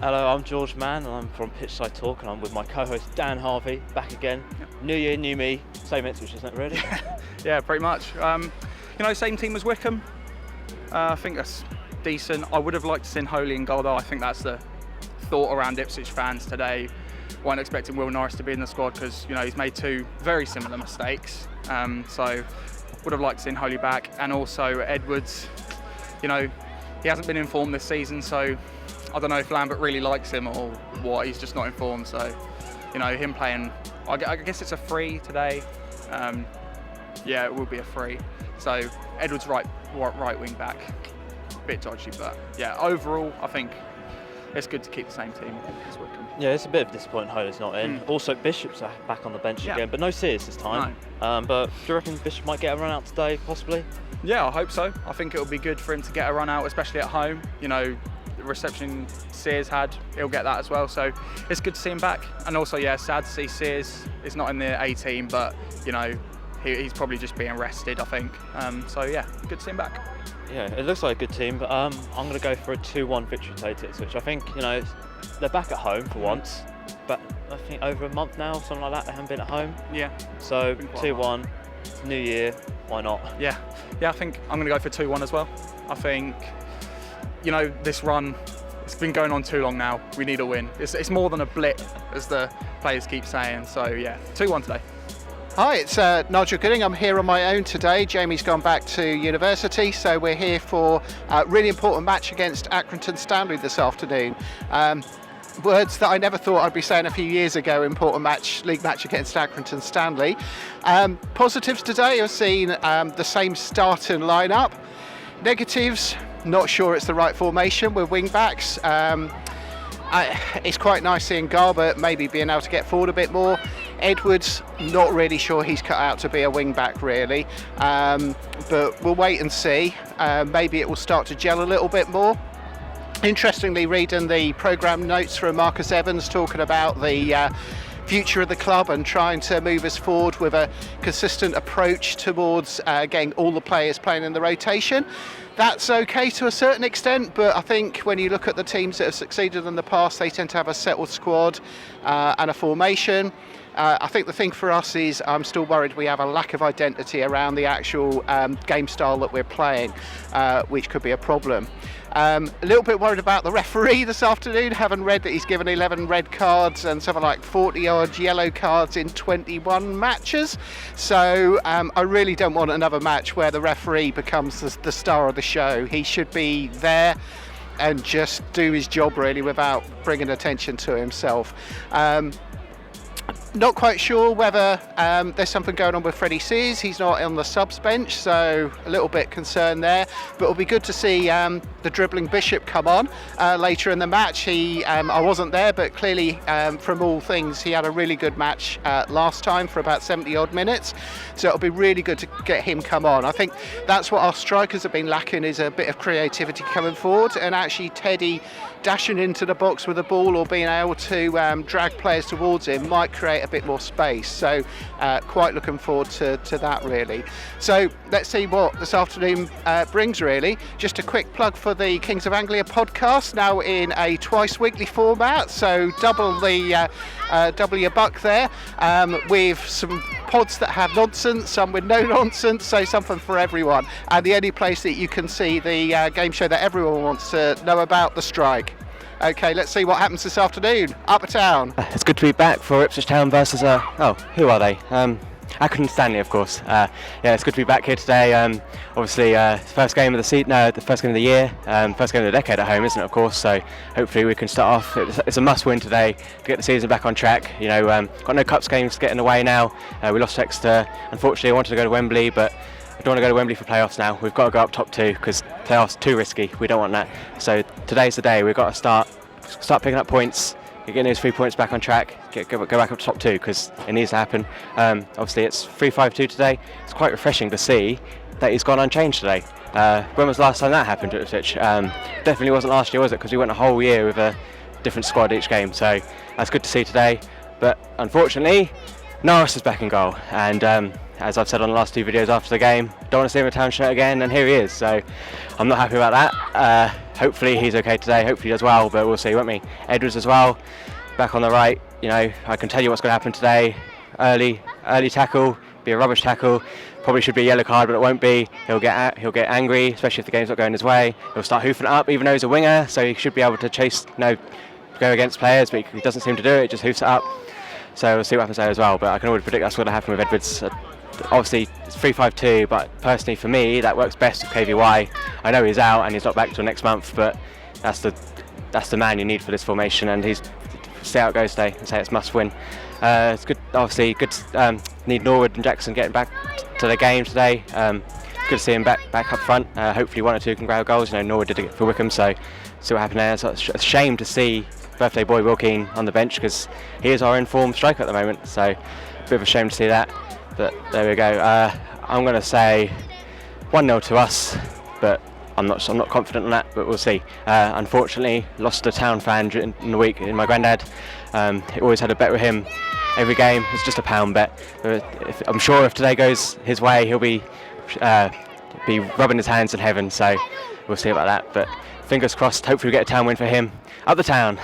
Hello, I'm George Mann and I'm from Pitchside Talk and I'm with my co-host Dan Harvey, back again. Yep. New year, new me, same Ipswich, isn't it really? Yeah, pretty much. Same team as Wickham. I think that's decent. I would have liked to see Holy in goal though. I think that's the thought around Ipswich fans today. Weren't expecting Will Norris to be in the squad because he's made two very similar mistakes. So would have liked to see Holy back, and also Edwards. He hasn't been in form this season, so I don't know if Lambert really likes him or what. He's just not in form, so him playing. I guess it's a free today. Yeah, it will be a free. So Edwards right wing back, bit dodgy, but yeah, overall I think it's good to keep the same team as Wickham. Yeah, it's a bit of disappointing Holy's not in. Also, Bishop's back on the bench again, but no Sears this time. No. But do you reckon Bishop might get a run out today, possibly? Yeah, I hope so. I think it'll be good for him to get a run out, especially at home. The reception Sears had, he'll get that as well. So it's good to see him back. And also, yeah, sad to see Sears is not in the A team, but he's probably just being rested, I think. So yeah, good to see him back. Yeah, it looks like a good team, but I'm going to go for a 2-1 victory today to Ipswich. I think they're back at home for once, but I think over a month now, something like that, they haven't been at home. Yeah. So 2-1, New Year, why not? Yeah, I think I'm going to go for 2-1 as well. I think this run, it's been going on too long now. We need a win. It's more than a blip, as the players keep saying. So yeah, 2-1 today. Hi, it's Nigel Gooding. I'm here on my own today. Jamie's gone back to university, so we're here for a really important match against Accrington Stanley this afternoon. Words that I never thought I'd be saying a few years ago, important league match against Accrington Stanley. Positives today, I've seen the same starting lineup. Negatives, not sure it's the right formation with wing backs. It's quite nice seeing Garbutt maybe being able to get forward a bit more. Edwards, not really sure he's cut out to be a wing back really, but we'll wait and see. Maybe it will start to gel a little bit more. Interestingly, reading the programme notes from Marcus Evans talking about the future of the club and trying to move us forward with a consistent approach towards getting all the players playing in the rotation. That's okay to a certain extent, but I think when you look at the teams that have succeeded in the past, they tend to have a settled squad and a formation. I think the thing for us is I'm still worried we have a lack of identity around the actual game style that we're playing, which could be a problem. A little bit worried about the referee this afternoon, having read that he's given 11 red cards and something like 40 odd yellow cards in 21 matches. So I really don't want another match where the referee becomes the star of the show. He should be there and just do his job really without bringing attention to himself. Not quite sure whether there's something going on with Freddie Sears. He's not on the subs bench, so a little bit concerned there. But it'll be good to see the dribbling Bishop come on later in the match. I wasn't there, but clearly from all things, he had a really good match last time for about 70 odd minutes. So it'll be really good to get him come on. I think that's what our strikers have been lacking, is a bit of creativity coming forward, and actually Teddy dashing into the box with the ball or being able to drag players towards him might create a bit more space. So quite looking forward to that really. So let's see what this afternoon brings really. Just a quick plug for the Kings of Anglia podcast, now in a twice weekly format, so double your buck there, with some pods that have nonsense, some with no nonsense, so something for everyone, and the only place that you can see the game show that everyone wants to know about, the strike. Okay, let's see what happens this afternoon. Up Town. It's good to be back for Ipswich Town versus who are they? Accrington Stanley, of course. Yeah, it's good to be back here today. Obviously, first game of the season, the first game of the year, first game of the decade at home, isn't it? Of course. So hopefully we can start off. It's a must-win today to get the season back on track. Got no cups games to get in the way now. We lost to Exeter. Unfortunately, I wanted to go to Wembley, but I don't want to go to Wembley for playoffs now. We've got to go up top two because playoffs too risky. We don't want that. So today's the day. We've got to start picking up points, getting those 3 points back on track, go back up to top two because it needs to happen. Obviously, it's 3-5-2 today. It's quite refreshing to see that he's gone unchanged today. When was the last time that happened at Ipswich? Definitely wasn't last year, was it? Because we went a whole year with a different squad each game. So that's good to see today. But unfortunately, Norris is back in goal, and as I've said on the last 2 videos after the game, don't want to see him in a Town shirt again, and here he is. So I'm not happy about that. Hopefully he's okay today. Hopefully he does well, but we'll see, won't we? Edwards as well, back on the right. You know, I can tell you what's going to happen today. Early tackle, be a rubbish tackle. Probably should be a yellow card, but it won't be. He'll get angry, especially if the game's not going his way. He'll start hoofing it up, even though he's a winger, so he should be able to chase, go against players, but he doesn't seem to do it. Just hoofs it up. So we'll see what happens there as well. But I can already predict that's going to happen with Edwards. Obviously, it's 3-5-2, but personally for me, that works best with KVY. I know he's out and he's not back till next month, but that's the man you need for this formation, and he's see how it goes today. I'd say it's must win. It's good, obviously good. Need Norwood and Jackson getting back to the game today. Good to see him back up front. Hopefully 1 or 2 can grab goals. You know, Norwood did it for Wickham, so see what happened there. So it's a shame to see birthday boy Wilkeen on the bench, because he is our informed striker at the moment. So a bit of a shame to see that. But there we go. I'm going to say 1-0 to us, but I'm not confident on that, but we'll see. Unfortunately, lost a Town fan in the week in my granddad. He always had a bet with him every game. It's just a £1 bet. I'm sure if today goes his way, he'll be rubbing his hands in heaven. So we'll see about that. But fingers crossed. Hopefully we get a Town win for him. Up the Town.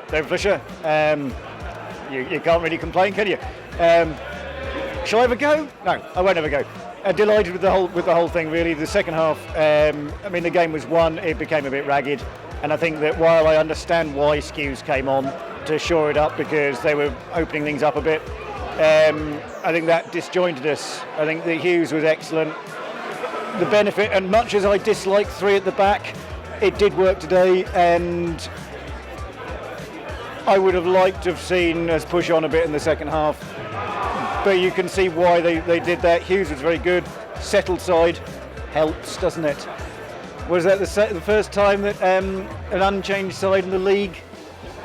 David Fisher. You can't really complain, can you? Shall I ever go? No, I won't ever go. Delighted with the whole thing, really. The second half, I mean, the game was won. It became a bit ragged, and I think that while I understand why Skews came on to shore it up because they were opening things up a bit, I think that disjointed us. I think that Hughes was excellent. The benefit, and much as I dislike 3 at the back, it did work today, and I would have liked to have seen us push on a bit in the second half, but you can see why they did that. Hughes was very good. Settled side helps, doesn't it? Was that the first time that an unchanged side in the league,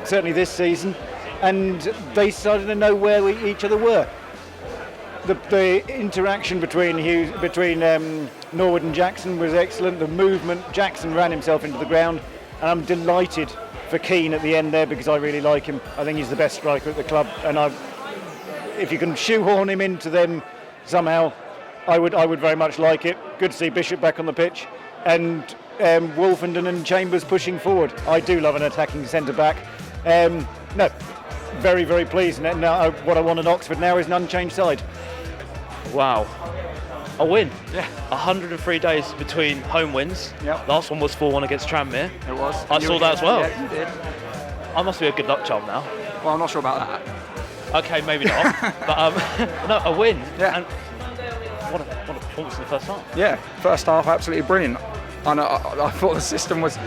certainly this season, and they started to know where each other were? The interaction between Norwood and Jackson was excellent. The movement, Jackson ran himself into the ground, and I'm delighted for Keane at the end there because I really like him. I think he's the best striker at the club, and if you can shoehorn him into them somehow, I would very much like it. Good to see Bishop back on the pitch, and Wolfenden and Chambers pushing forward. I do love an attacking centre back. No, very, very pleased. Now, what I want at Oxford now is an unchanged side. Wow. A win. Yeah. 103 days between home wins. Yep. Last one was 4-1 against Tranmere. It was. I saw that as well. Yeah, you did. I must be a good luck charm now. Well, I'm not sure about that. Okay, maybe not. But no, a win. Yeah. And what a performance in the first half. Yeah, first half absolutely brilliant. And I thought the system was.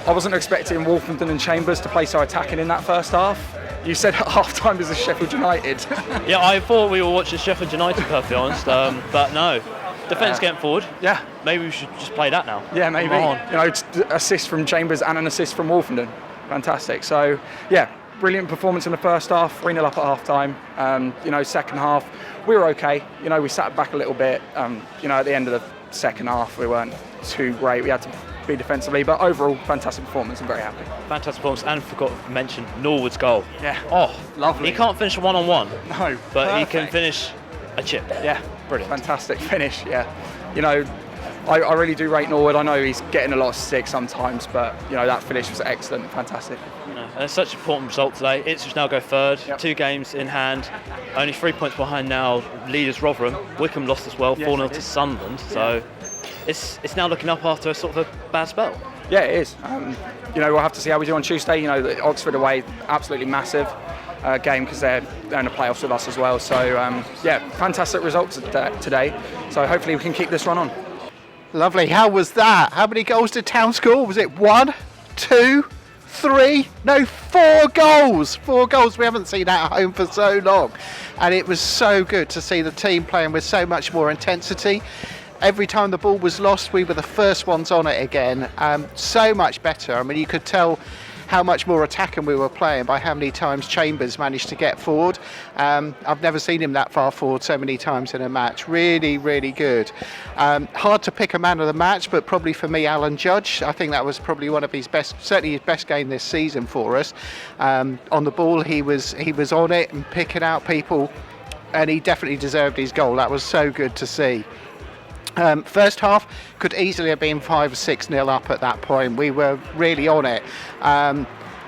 I wasn't expecting Wolfenden and Chambers to play so attacking in that first half. You said at half time there's a Sheffield United. Yeah, I thought we were watching Sheffield United, perfectly honest. But no. Defence getting forward. Yeah. Maybe we should just play that now. Yeah, maybe. Come on. You know, assist from Chambers and an assist from Wolfenden. Fantastic. So, yeah, brilliant performance in the first half, 3-0 up at half time. Second half, we were okay. We sat back a little bit. At the end of the second half, we weren't too great. We had to be defensively, but overall, fantastic performance. I'm very happy. Fantastic performance, and forgot to mention Norwood's goal. Yeah. Oh, lovely. He can't finish a one-on-one. No, but perfect. he can finish a chip. Yeah, brilliant. Fantastic finish. Yeah. I really do rate Norwood. I know he's getting a lot of stick sometimes, but that finish was excellent, fantastic. And it's such an important result today. Ipswich now go third, 2 games in hand, only 3 points behind now. Leaders Rotherham. Wickham lost as well, 4-0 to Sunderland. So it's now looking up after a sort of a bad spell. Yeah, it is. We'll have to see how we do on Tuesday. The Oxford away, absolutely massive game because they're in the playoffs with us as well. So fantastic results today. So hopefully we can keep this run on. Lovely. How was that? How many goals did Town score? Was it 1, 2, 3? No, 4 goals. 4 goals. We haven't seen that at home for so long. And it was so good to see the team playing with so much more intensity. Every time the ball was lost, we were the first ones on it again. So much better. I mean, you could tell how much more attacking we were playing by how many times Chambers managed to get forward. I've never seen him that far forward so many times in a match. Really, really good. Hard to pick a man of the match, but probably for me, Alan Judge. I think that was probably one of his best, certainly his best game this season for us. On the ball, he was on it and picking out people, and he definitely deserved his goal. That was so good to see. First half could easily have been 5 or 6-0 up at that point. We were really on it.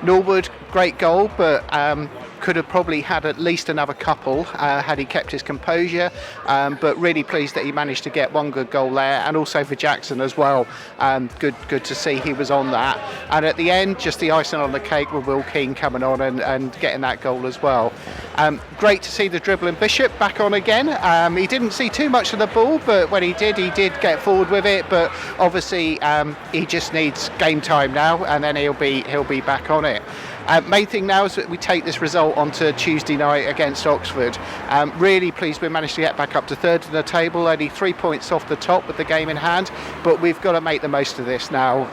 Norwood, great goal, but could have probably had at least another couple had he kept his composure. But really pleased that he managed to get one good goal there, and also for Jackson as well. Good to see he was on that. And at the end, just the icing on the cake with Will Keane coming on and getting that goal as well. Great to see the dribbling Bishop back on again. He didn't see too much of the ball, but when he did get forward with it. But obviously he just needs game time now, and then he'll be back on it. Main thing now is that we take this result onto Tuesday night against Oxford. Really pleased we managed to get back up to third in the table, only 3 points off the top with the game in hand, but we've got to make the most of this now.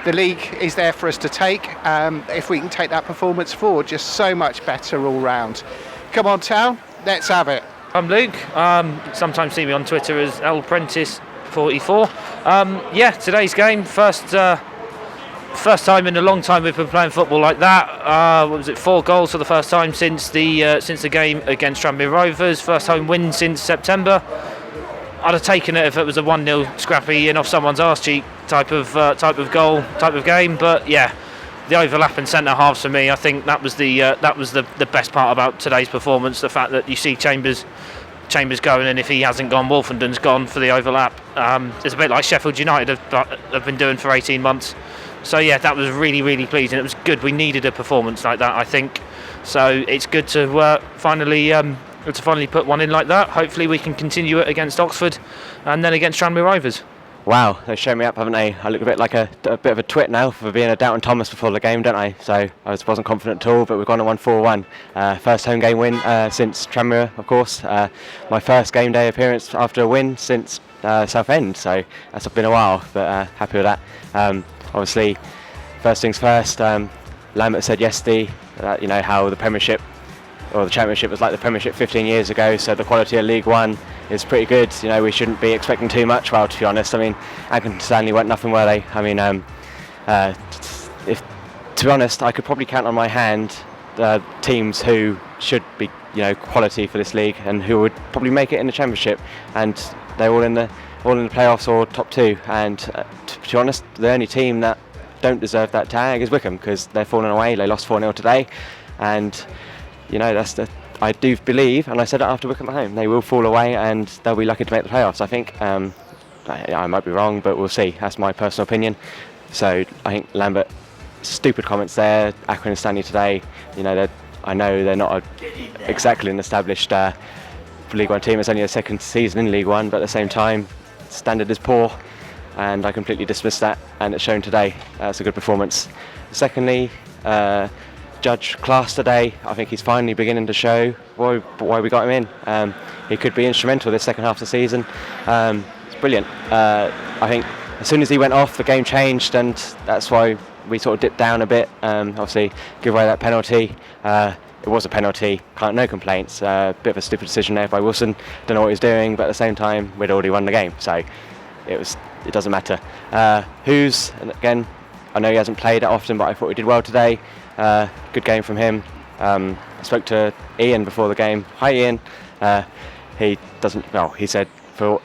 The league is there for us to take. If we can take that performance forward, just so much better all round. Come on, Town, let's have it. I'm Luke. Sometimes see me on Twitter as LPrentice44. Today's game, first time in a long time we've been playing football like that. 4 goals for the first time since the game against Tranmere Rovers. First home win since September. I'd have taken it if it was a 1-0 scrappy in off someone's arse cheek type of goal, type of game. But yeah, the overlapping centre halves for me, I think that was the best part about today's performance. The fact that you see Chambers going, and if he hasn't gone, Wolfenden's gone for the overlap. It's a bit like Sheffield United have been doing for 18 months. So yeah, that was really, really pleasing. It was good. We needed a performance like that, I think. So it's good to finally put one in like that. Hopefully we can continue it against Oxford and then against Tranmere Rovers. Wow, they've shown me up, haven't they? I look a bit like a bit of a twit now for being a Doubting Thomas before the game, don't I? So I wasn't confident at all, but we've gone on 1-4-1. First home game win since Tranmere, of course. My first game day appearance after a win since Southend, so that's been a while, but happy with that. Obviously, first things first, Lambert said yesterday how the Premiership or the Championship was like the Premiership 15 years ago, so the quality of League One is pretty good. We shouldn't be expecting too much. Well, to be honest, I mean, Accrington Stanley weren't nothing, were they? I mean, to be honest, I could probably count on my hand teams who should be quality for this league and who would probably make it in the Championship, and they're all in the playoffs or top 2. And to be honest, the only team that don't deserve that tag is Wickham, because they're falling away. They lost 4-0 today, and I do believe, and I said it after Wickham at home, they will fall away and they'll be lucky to make the playoffs, I think. I might be wrong, but we'll see. That's my personal opinion. So I think Lambert, stupid comments there. Accrington Stanley today, I know they're not exactly an established League One team. It's only their second season in League One, but at the same time, standard is poor, and I completely dismissed that, and it's shown today. It's a good performance. Secondly, Judge class today. I think he's finally beginning to show why we got him in. He could be instrumental this second half of the season. It's brilliant. I think as soon as he went off, the game changed, and that's why we sort of dipped down a bit. Obviously, give away that penalty. It was a penalty, no complaints. Bit of a stupid decision there by Wilson. Don't know what he was doing, but at the same time, we'd already won the game, so it doesn't matter. Hughes, and again, I know he hasn't played that often, but I thought he did well today. Good game from him. I spoke to Ian before the game. Hi, Ian. He doesn't. Well, he said for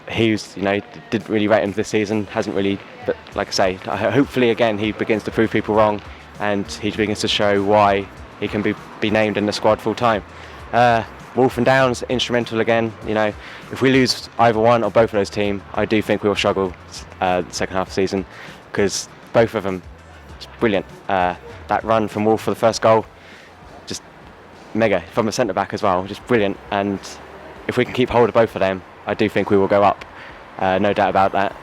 Hughes, didn't really rate him this season. Hasn't really. But like I say, hopefully again he begins to prove people wrong, and he begins to show why he can be named in the squad full time. Wolf and Downs instrumental again. If we lose either one or both of those teams, I do think we will struggle the second half of the season, because both of them, it's brilliant. That run from Wolf for the first goal, just mega, from a centre back as well, just brilliant. And if we can keep hold of both of them, I do think we will go up. No doubt about that.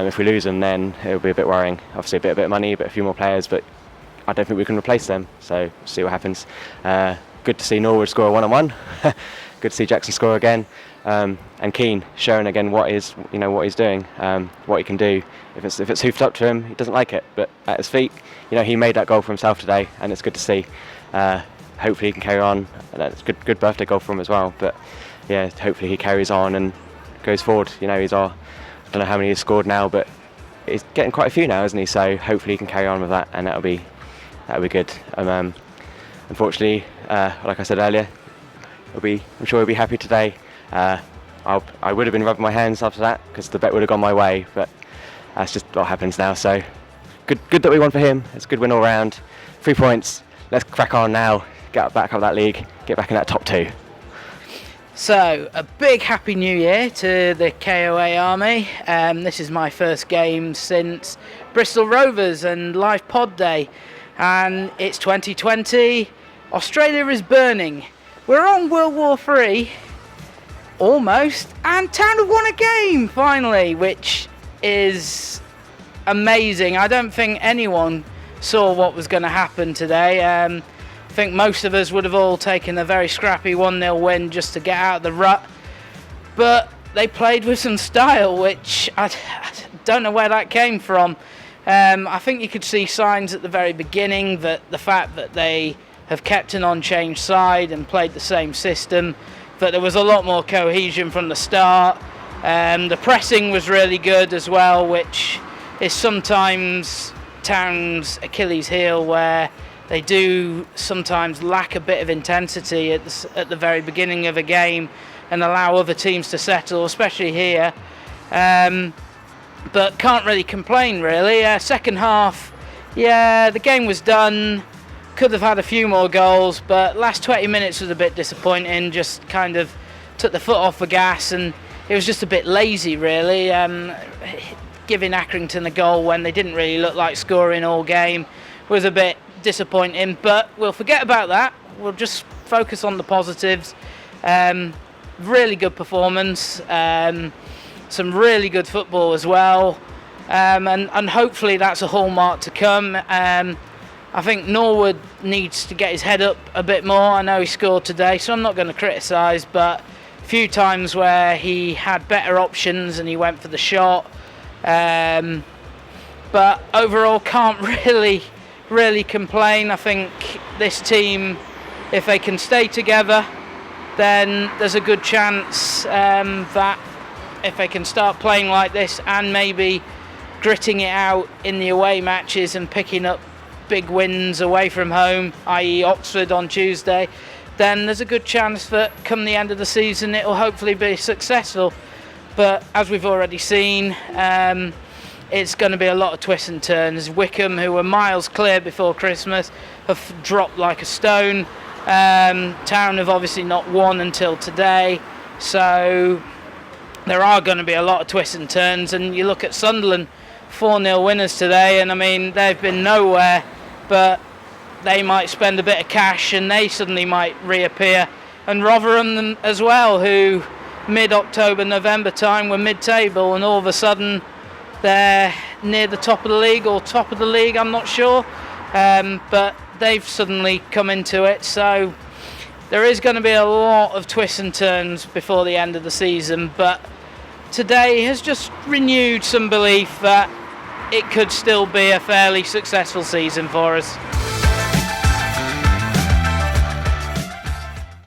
If we lose them, then it'll be a bit worrying. Obviously a bit of money, but a few more players, but I don't think we can replace them. So we'll see what happens. Good to see Norwood score a 1-on-1. Good to see Jackson score again. And Keane showing again what he's doing, what he can do. If it's hoofed up to him, he doesn't like it, but at his feet, he made that goal for himself today, and it's good to see. Hopefully he can carry on. It's a good birthday goal for him as well. But yeah, hopefully he carries on and goes forward. He's I don't know how many he's scored now, but he's getting quite a few now, isn't he? So hopefully he can carry on with that, and that'll be good. Unfortunately, like I said earlier, I'm sure he'll be happy today. I would have been rubbing my hands after that, because the bet would have gone my way, but that's just what happens now. So good that we won for him. It's a good win all round. 3 points. Let's crack on now. Get back up that league. Get back in that top 2. So, a big happy new year to the KOA Army. This is my first game since Bristol Rovers and Live Pod Day, and it's 2020. Australia is burning. We're on World War III, almost, and Town have won a game finally, which is amazing. I don't think anyone saw what was going to happen today. I think most of us would have all taken a very scrappy 1-0 win just to get out of the rut, but they played with some style, which I don't know where that came from. I think you could see signs at the very beginning that the fact that they have kept an unchanged side and played the same system, that there was a lot more cohesion from the start. The pressing was really good as well, which is sometimes Town's Achilles heel, where they do sometimes lack a bit of intensity at the very beginning of a game and allow other teams to settle, especially here. But can't really complain, really. Second half, yeah, the game was done. Could have had a few more goals, but last 20 minutes was a bit disappointing. Just kind of took the foot off the gas, and it was just a bit lazy, really. Giving Accrington a goal when they didn't really look like scoring all game was a bit disappointing, but we'll forget about that. We'll just focus on the positives. Really good performance, some really good football as well, and hopefully that's a hallmark to come. I think Norwood needs to get his head up a bit more. I know he scored today, so I'm not going to criticise, but a few times where he had better options and he went for the shot. But overall, can't really complain. I think this team, if they can stay together, then there's a good chance that if they can start playing like this and maybe gritting it out in the away matches and picking up big wins away from home, i.e. Oxford on Tuesday, then there's a good chance that come the end of the season it will hopefully be successful. But as we've already seen, it's going to be a lot of twists and turns. Wycombe, who were miles clear before Christmas, have dropped like a stone. Town have obviously not won until today, so there are going to be a lot of twists and turns. And you look at Sunderland, 4-0 winners today, and I mean, they've been nowhere, but they might spend a bit of cash and they suddenly might reappear. And Rotherham as well, who mid-October, November time were mid-table, and all of a sudden they're near the top of the league, or top of the league, I'm not sure, but they've suddenly come into it. So there is going to be a lot of twists and turns before the end of the season, but today has just renewed some belief that it could still be a fairly successful season for us.